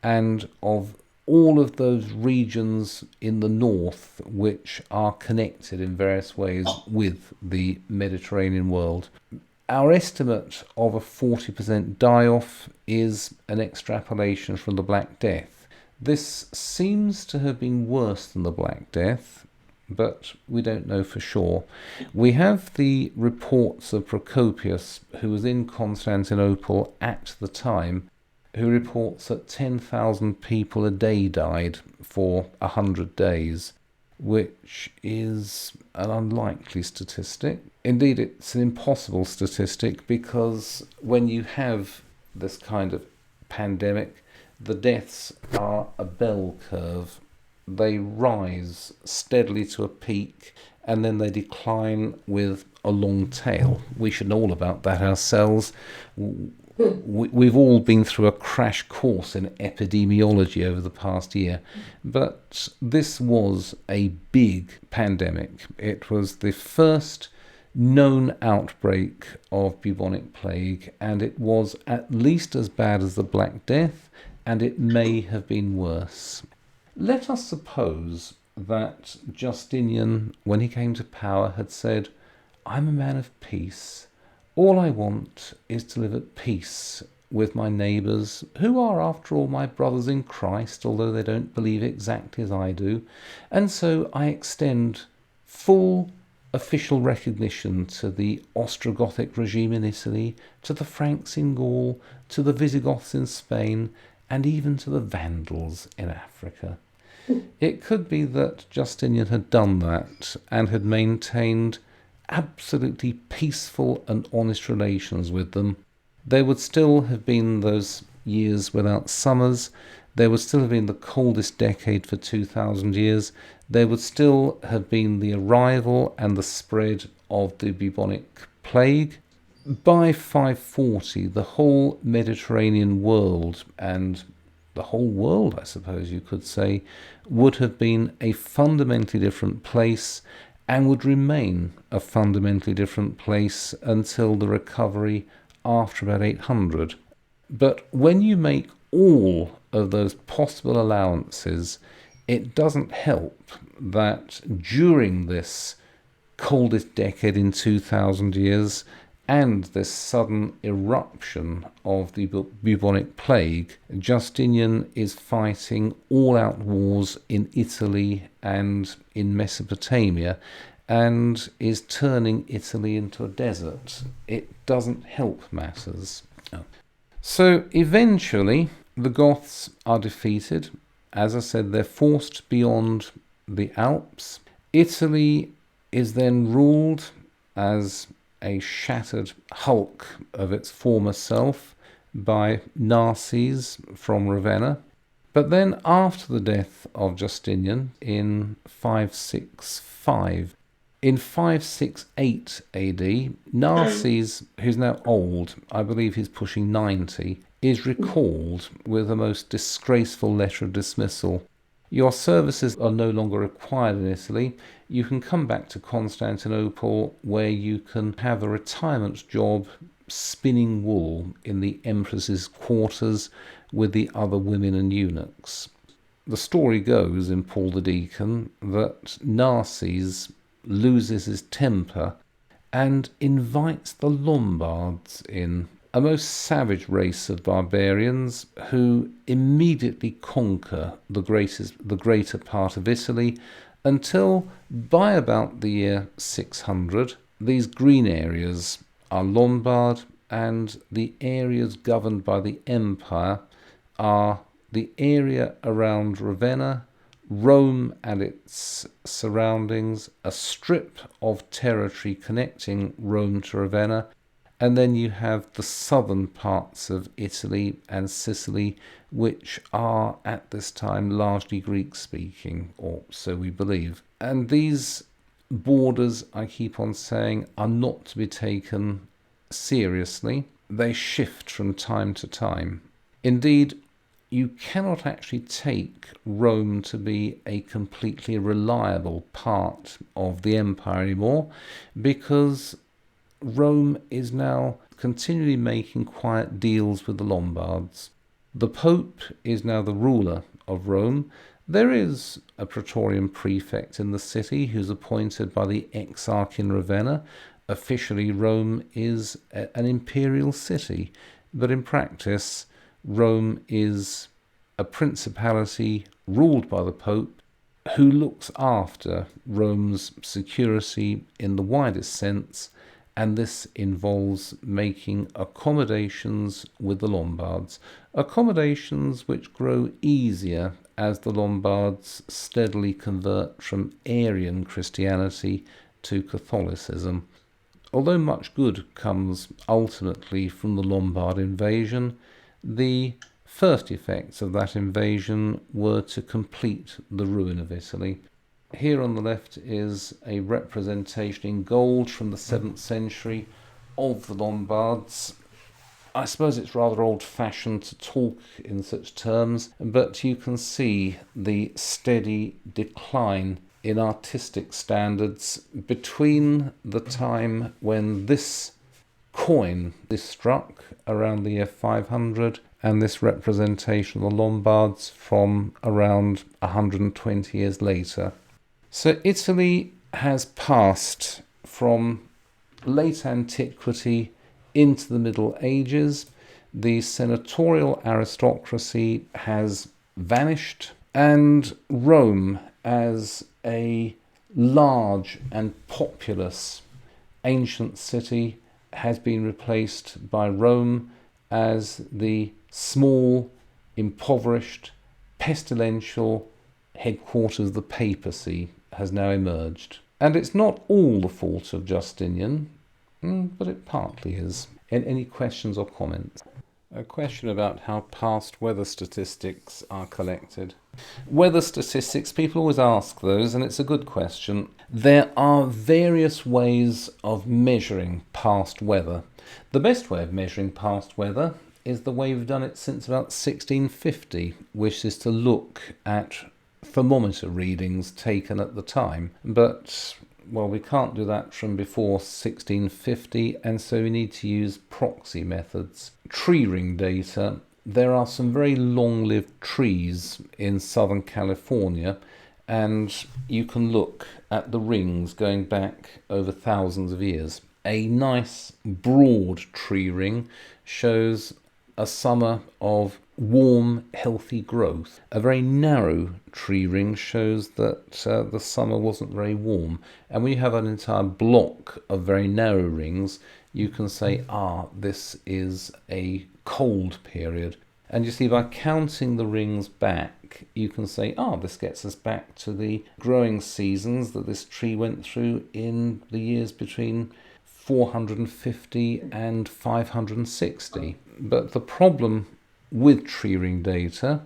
and of all of those regions in the north which are connected in various ways with the Mediterranean world. Our estimate of a 40% die-off is an extrapolation from the Black Death. This seems to have been worse than the Black Death, but we don't know for sure. We have the reports of Procopius, who was in Constantinople at the time, who reports that 10,000 people a day died for 100 days, which is an unlikely statistic. Indeed, it's an impossible statistic, because when you have this kind of pandemic, the deaths are a bell curve. They rise steadily to a peak, and then they decline with a long tail. We should know all about that ourselves. We've all been through a crash course in epidemiology over the past year. But this was a big pandemic. It was the first known outbreak of bubonic plague, and it was at least as bad as the Black Death, and it may have been worse. Let us suppose that Justinian, when he came to power, had said, "I'm a man of peace. All I want is to live at peace with my neighbours, who are, after all, my brothers in Christ, although they don't believe exactly as I do. And so I extend full official recognition to the Ostrogothic regime in Italy, to the Franks in Gaul, to the Visigoths in Spain, and even to the Vandals in Africa." It could be that Justinian had done that and had maintained absolutely peaceful and honest relations with them. There would still have been those years without summers. There would still have been the coldest decade for 2,000 years. There would still have been the arrival and the spread of the bubonic plague. By 540, the whole Mediterranean world, and the whole world, I suppose you could say, would have been a fundamentally different place and would remain a fundamentally different place until the recovery after about 800. But when you make all of those possible allowances, it doesn't help that during this coldest decade in 2,000 years and this sudden eruption of the bubonic plague, Justinian is fighting all-out wars in Italy and in Mesopotamia and is turning Italy into a desert. It doesn't help matters. So eventually the Goths are defeated. As I said, they're forced beyond the Alps. Italy is then ruled as a shattered hulk of its former self by Narses from Ravenna. But then after the death of Justinian in 565, in 568 AD, Narses, who's now old, I believe he's pushing 90, is recalled with a most disgraceful letter of dismissal. Your services are no longer required in Italy. You can come back to Constantinople, where you can have a retirement job spinning wool in the empress's quarters with the other women and eunuchs. The story goes in Paul the Deacon that Narses loses his temper and invites the Lombards in, a most savage race of barbarians who immediately conquer the greater part of Italy, until by about the year 600 these green areas are Lombard and the areas governed by the empire are the area around Ravenna, Rome and its surroundings, a strip of territory connecting Rome to Ravenna, and then you have the southern parts of Italy and Sicily, which are at this time largely Greek-speaking, or so we believe. And these borders, I keep on saying, are not to be taken seriously. They shift from time to time. Indeed, you cannot actually take Rome to be a completely reliable part of the empire anymore, because Rome is now continually making quiet deals with the Lombards. The Pope is now the ruler of Rome. There is a Praetorian prefect in the city who's appointed by the Exarch in Ravenna. Officially, Rome is an imperial city, but in practice, Rome is a principality ruled by the Pope, who looks after Rome's security in the widest sense, and this involves making accommodations with the Lombards, accommodations which grow easier as the Lombards steadily convert from Arian Christianity to Catholicism. Although much good comes ultimately from the Lombard invasion, the first effects of that invasion were to complete the ruin of Italy. Here on the left is a representation in gold from the 7th century of the Lombards. I suppose it's rather old-fashioned to talk in such terms, but you can see the steady decline in artistic standards between the time when this coin is struck around the year 500 and this representation of the Lombards from around 120 years later. So Italy has passed from late antiquity into the Middle Ages. The senatorial aristocracy has vanished, and Rome, as a large and populous ancient city, has been replaced by Rome as the small, impoverished, pestilential headquarters of the papacy has now emerged. And it's not all the fault of Justinian, but it partly is. Any questions or comments? A question about how past weather statistics are collected. Weather statistics, people always ask those, and it's a good question. There are various ways of measuring past weather. The best way of measuring past weather is the way we've done it since about 1650, which is to look at thermometer readings taken at the time. But, well, we can't do that from before 1650, and so we need to use proxy methods. Tree ring data. There are some very long-lived trees in Southern California, and you can look at the rings going back over thousands of years. A nice broad tree ring shows a summer of warm, healthy growth. A very narrow tree ring shows that the summer wasn't very warm. And when you have an entire block of very narrow rings, you can say, this is a cold period. And you see, by counting the rings back, you can say, this gets us back to the growing seasons that this tree went through in the years between 450 and 560. But the problem with tree ring data,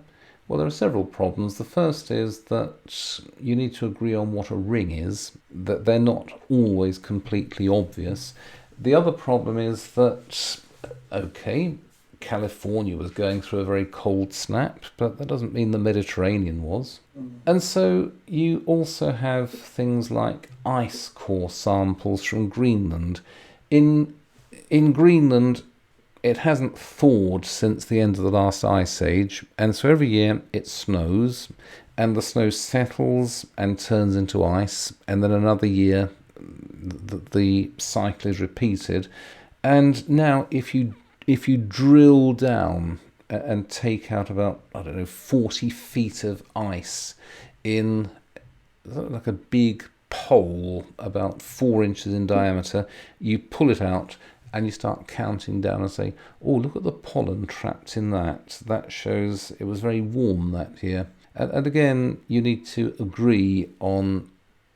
well, there are several problems. The first is that you need to agree on what a ring is, that they're not always completely obvious. The other problem is that, California was going through a very cold snap, but that doesn't mean the Mediterranean was. And so you also have things like ice core samples from Greenland. In Greenland, it hasn't thawed since the end of the last ice age, and so every year it snows, and the snow settles and turns into ice, and then another year the cycle is repeated. And now if you drill down and take out about, 40 feet of ice in like a big pole about 4 inches in diameter, you pull it out and you start counting down and say, look at the pollen trapped in that. That shows it was very warm that year. And again, you need to agree on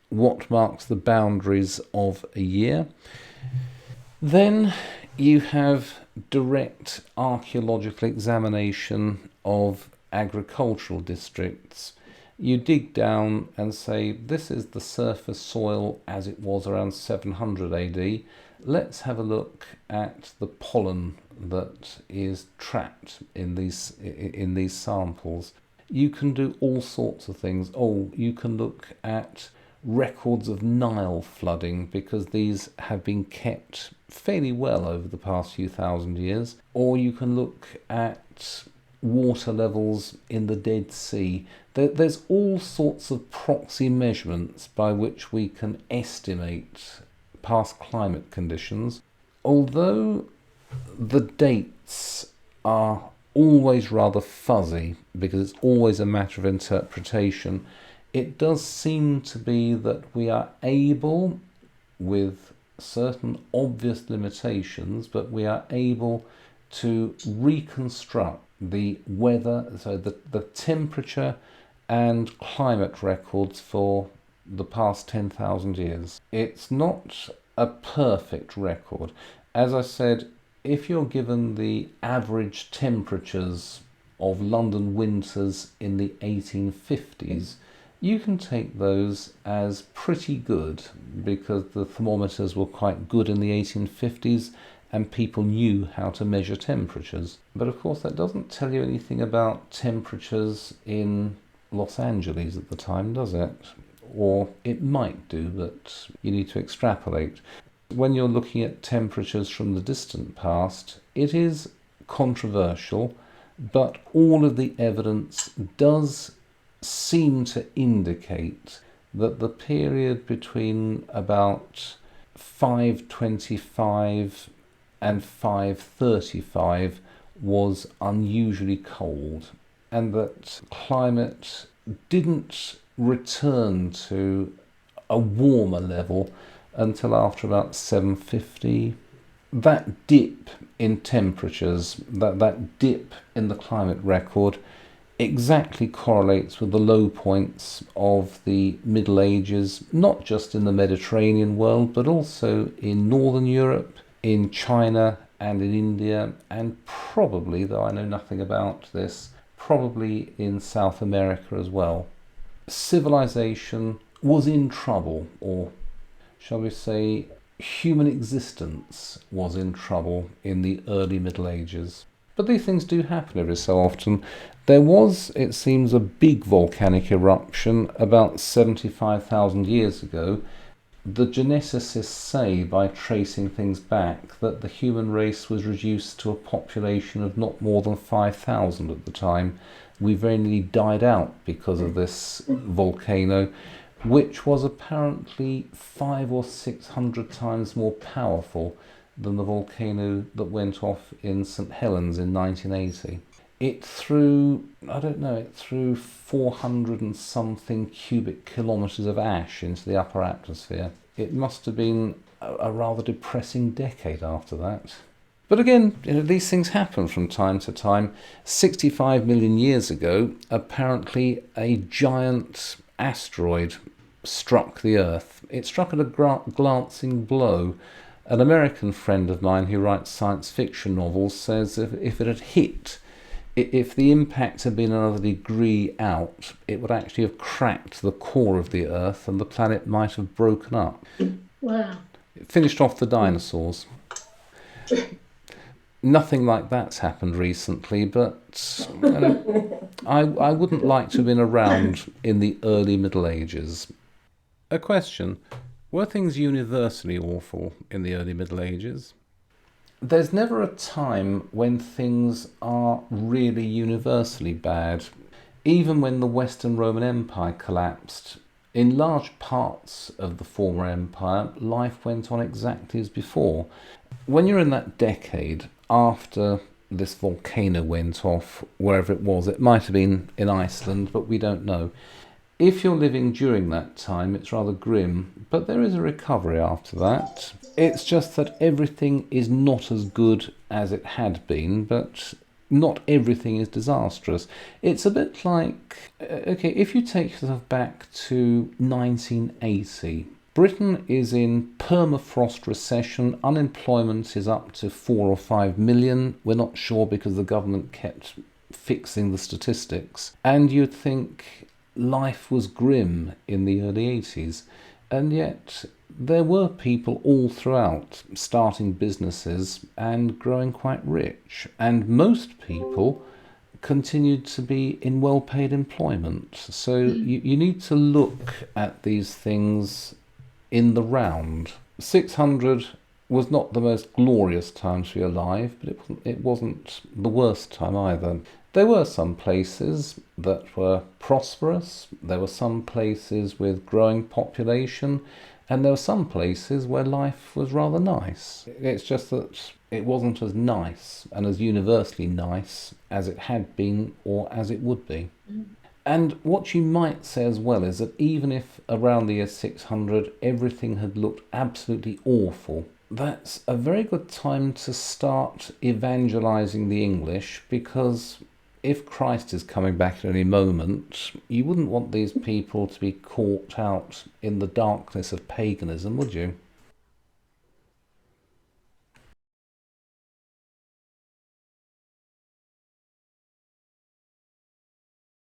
what marks the boundaries of a year. Then you have direct archaeological examination of agricultural districts. You dig down and say, this is the surface soil as it was around 700 AD. Let's have a look at the pollen that is trapped in these samples. You can do all sorts of things. You can look at records of Nile flooding, because these have been kept fairly well over the past few thousand years. Or you can look at water levels in the Dead Sea. There's all sorts of proxy measurements by which we can estimate past climate conditions. Although the dates are always rather fuzzy, because it's always a matter of interpretation, it does seem to be that we are able, with certain obvious limitations, but we are able to reconstruct the weather, so the temperature and climate records for the past 10,000 years. It's not a perfect record. As I said, if you're given the average temperatures of London winters in the 1850s, you can take those as pretty good, because the thermometers were quite good in the 1850s and people knew how to measure temperatures. But of course that doesn't tell you anything about temperatures in Los Angeles at the time, does it? or it might do, but you need to extrapolate. When you're looking at temperatures from the distant past, it is controversial, but all of the evidence does seem to indicate that the period between about 525 and 535 was unusually cold, and that climate didn't return to a warmer level until after about 750. That dip in temperatures, that dip in the climate record, exactly correlates with the low points of the Middle Ages, not just in the Mediterranean world, but also in Northern Europe, in China and in India, and probably, though I know nothing about this, probably in South America as well. Civilization was in trouble, or shall we say, human existence was in trouble in the early Middle Ages. But these things do happen every so often. There was, it seems, a big volcanic eruption about 75,000 years ago. The geneticists say, by tracing things back, that the human race was reduced to a population of not more than 5,000 at the time. We very nearly died out because of this volcano, which was apparently 500 or 600 times more powerful than the volcano that went off in St Helens in 1980. It threw 400 and something cubic kilometres of ash into the upper atmosphere. It must have been a rather depressing decade after that. But again, these things happen from time to time. 65 million years ago, apparently a giant asteroid struck the Earth. It struck at a glancing blow. An American friend of mine who writes science fiction novels says if it had hit, if the impact had been another degree out, it would actually have cracked the core of the Earth and the planet might have broken up. Wow. It finished off the dinosaurs. Nothing like that's happened recently, but I wouldn't like to have been around in the early Middle Ages. A question: were things universally awful in the early Middle Ages? There's never a time when things are really universally bad. Even when the Western Roman Empire collapsed, in large parts of the former empire, life went on exactly as before. When you're in that decade after this volcano went off, wherever it might have been in Iceland, but we don't know. If you're living during that time, it's rather grim, but there is a recovery after that. It's just that everything is not as good as it had been, but not everything is disastrous. It's a bit like, if you take yourself back to 1980, Britain is in permafrost recession, unemployment is up to 4 or 5 million, we're not sure because the government kept fixing the statistics, and you'd think life was grim in the early 80s, and yet there were people all throughout starting businesses and growing quite rich, and most people continued to be in well-paid employment. So you need to look at these things in the round. 600 was not the most glorious time to be alive, but it wasn't the worst time either. There were some places that were prosperous, there were some places with growing population, and there were some places where life was rather nice. It's just that it wasn't as nice and as universally nice as it had been or as it would be. And what you might say as well is that even if around the year 600 everything had looked absolutely awful, that's a very good time to start evangelizing the English, because if Christ is coming back at any moment, you wouldn't want these people to be caught out in the darkness of paganism, would you?